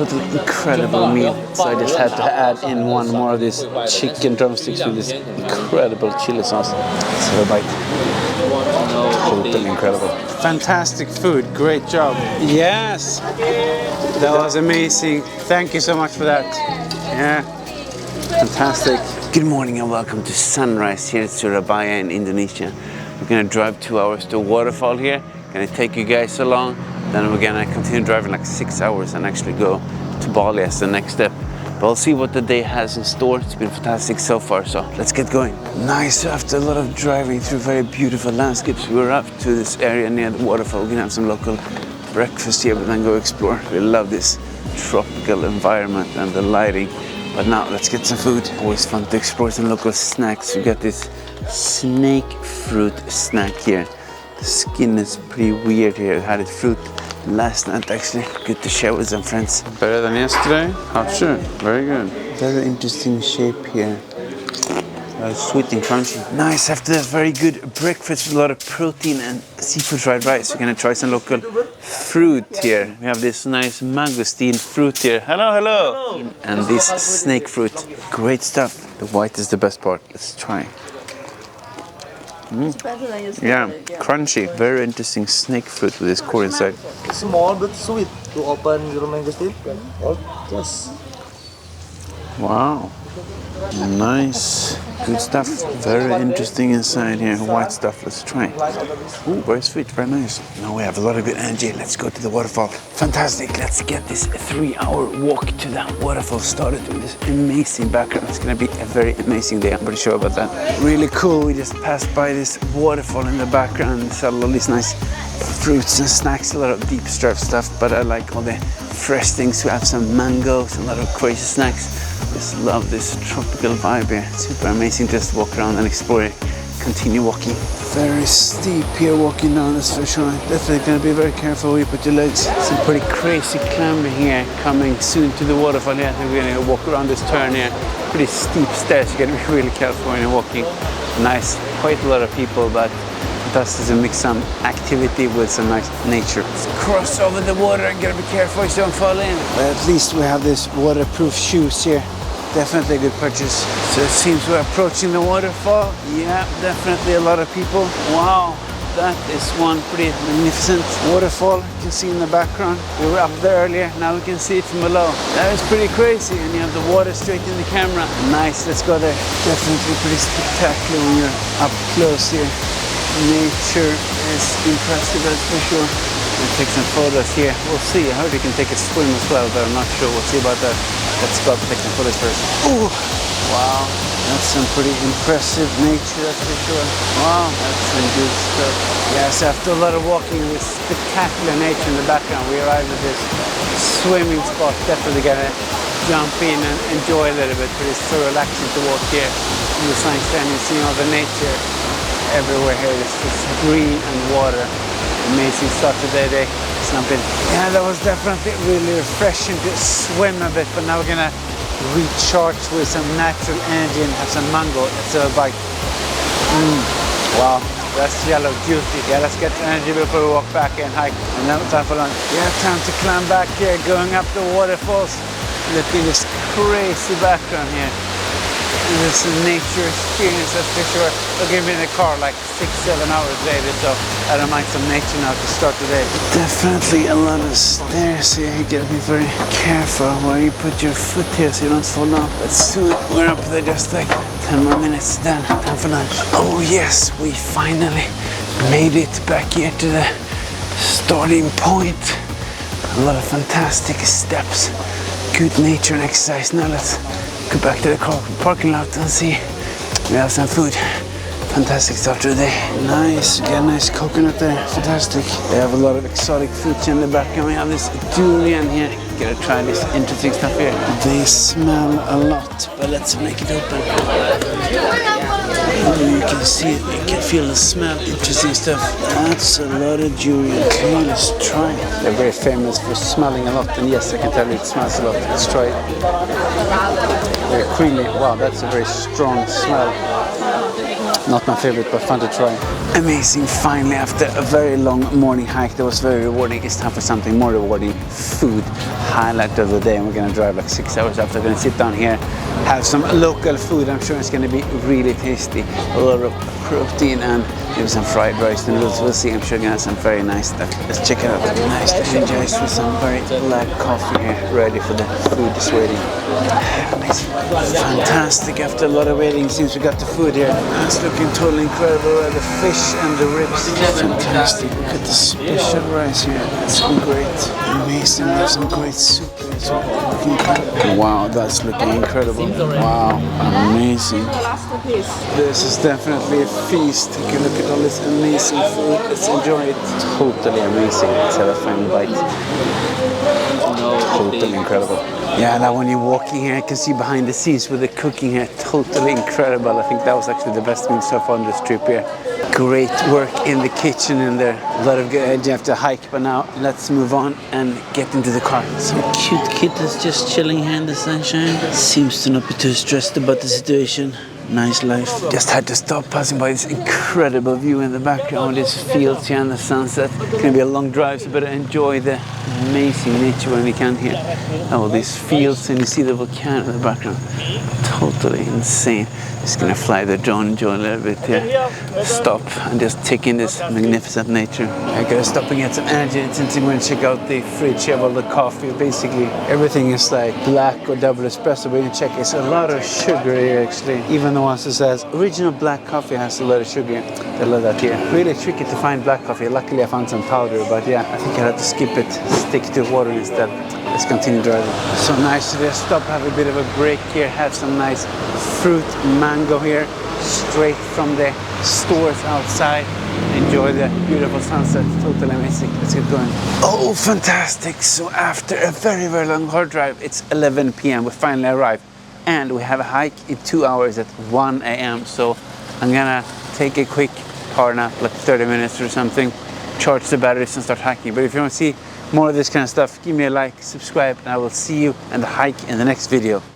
totally incredible meal. So I just had to add in one more of these chicken drumsticks with this incredible chili sauce. Let's have a bite. Totally incredible. Fantastic food. Great job. Yes. That was amazing. Thank you so much for that. Yeah. Fantastic. Good morning and welcome to sunrise here at Surabaya in Indonesia. We're gonna drive 2 hours to a waterfall here. Gonna take you guys along. Then we're gonna continue driving like 6 hours and actually go to Bali as the next step. But we'll see what the day has in store. It's been fantastic so far, so let's get going. Nice, after a lot of driving through very beautiful landscapes, we're up to this area near the waterfall. We're gonna have some local breakfast here, but then go explore. We love this tropical environment and the lighting. But now let's get some food. Always fun to explore some local snacks. We got this snake fruit snack here. The skin is pretty weird here. I had it fruit last night actually. Good to share with some friends. Better than yesterday? Oh sure, very good. Very interesting shape here. Sweet and crunchy. Nice, after a very good breakfast with a lot of protein and seafood fried rice. We're gonna try some local fruit here. We have this nice mangosteen fruit here. Hello, hello! And this snake fruit. Great stuff. The white is the best part. Let's try. Yeah, crunchy. Very interesting snake fruit with this core inside. Small but sweet. To open your mangosteen. Yes. Wow. Nice. Good stuff. Very interesting inside here. White stuff. Let's try. Ooh, very sweet. Very nice. Now we have a lot of good energy. Let's go to the waterfall. Fantastic. Let's get this 3-hour walk to the waterfall started with this amazing background. It's going to be a very amazing day. I'm pretty sure about that. Really cool. We just passed by this waterfall in the background. It's all these nice fruits and snacks. A lot of deep stuff, but I like all the fresh things. We have some mangoes, a lot of crazy snacks. Just love this tropical vibe here. Super amazing to just walk around and explore it. Continue walking. Very steep here walking down, that's for sure. Definitely gonna be very careful where you put your legs. Some pretty crazy climbing here coming soon to the waterfall here. I think we're gonna walk around this turn here. Pretty steep stairs, you're gonna be really careful when you're walking. Nice, quite a lot of people, but fantastic to mix some activity with some nice nature. Let's cross over the water and gotta be careful so you don't fall in. But at least we have this waterproof shoes here. Definitely a good purchase. So it seems we're approaching the waterfall. Yeah, definitely a lot of people. Wow, that is one pretty magnificent waterfall. You can see in the background. We were up there earlier, now we can see it from below. That is pretty crazy, and you have the water straight in the camera. Nice, let's go there. Definitely pretty spectacular when you're up close here. Nature is impressive, that's for sure. We'll take some photos here. We'll see. I heard you can take a swim as well, but I'm not sure. We'll see about that. Let's go take some photos first. Ooh, wow, that's some pretty impressive nature, that's for sure. Wow, that's some good stuff. Yes, after a lot of walking with spectacular nature in the background, we arrived at this swimming spot. Definitely gonna jump in and enjoy a little bit, but it's so relaxing to walk here in the sunshine and seeing all the nature everywhere here. It's just green and water. Amazing start to the day. Yeah, that was definitely really refreshing to swim a bit, but now we're gonna recharge with some natural energy and have some mango. Let's have a bite. Wow, that's yellow juicy. Yeah, let's get energy before we walk back and hike. And now time for lunch. Yeah, time to climb back here, going up the waterfalls. Look at this crazy background here. It's a nature experience, that's for sure. We're going to be in the car like 6-7 hours later, so I don't mind some nature now to start the day. Definitely a lot of stairs here. You gotta be very careful where you put your foot here so you don't fall down. But soon we're up there, just like 10 more minutes, then time for lunch. Oh yes, we finally made it back here to the starting point. A lot of fantastic steps, good nature and exercise. Now let's go back to the parking lot and see. We have some food. Fantastic start to the day. Nice, get a nice coconut there. Fantastic. They have a lot of exotic fruits in the back, and we have this durian here. Gotta try this interesting stuff here. They smell a lot, but let's make it open. You can see it, you can feel the smell. Interesting stuff. That's a lot of durian. Okay, let's try it. They're very famous for smelling a lot, and yes, I can tell you it smells a lot. Let's try it. Very creamy. Wow, that's a very strong smell. Not my favorite, but fun to try. Amazing, finally, after a very long morning hike that was very rewarding, it's time for something more rewarding. Food. highlight of the day, and we're gonna drive like 6 hours after. We're gonna sit down here, have some local food. I'm sure it's gonna be really tasty. A lot of protein and maybe some fried rice noodles. We'll see. I'm sure we're gonna have some very nice stuff. Let's check it out. Nice to energize with some very black coffee here, ready for the food is waiting. Amazing. Fantastic. After a lot of waiting, seems we got the food here. It's looking totally incredible. The fish and the ribs. Fantastic. Look at the special rice here. It's great. Amazing. We have some great soup here. So looking incredible. Wow, that's looking incredible. Wow, amazing. This is definitely a feast. Take a look at all this amazing food. Let's enjoy it. Totally amazing. Let's have a final bite. Totally incredible. Yeah, now when you're walking here, you can see behind the scenes with the cooking here. Totally incredible. I think that was actually the best thing so far on this trip here. Great work in the kitchen in there. A lot of good energy after hike, but now let's move on and get into the car. Some cute kittens just chilling here in the sunshine. Seems to not be too stressed about the situation. Nice life. Just had to stop passing by this incredible view in the background. These fields here and the sunset. It's gonna be a long drive, so better enjoy the amazing nature when we can here. All these fields, and you see the volcano in the background. Totally insane. Just gonna fly the drone, enjoy a little bit here. Stop and just take in this magnificent nature. I gotta stop and get some energy since I'm gonna check out the fridge here, all the coffee. Basically, everything is like black or double espresso. We're gonna check. It's a lot of sugar here actually. Even the ones that says original black coffee has a lot of sugar. I love that here. Really tricky to find black coffee. Luckily I found some powder, but yeah, I think I had to skip it. Stick to water instead. Let's continue driving. So nice to just stop, have a bit of a break here, have some nice fruit mango here, straight from the stores outside. Enjoy the beautiful sunset, totally amazing. Let's get going. Oh, fantastic. So after a very, very long hard drive, it's 11 p.m. We finally arrived. And we have a hike in 2 hours at 1 a.m. So I'm gonna take a quick power nap, like 30 minutes or something, charge the batteries and start hiking. But if you want to see more of this kind of stuff, give me a like, subscribe, and I will see you on the hike in the next video.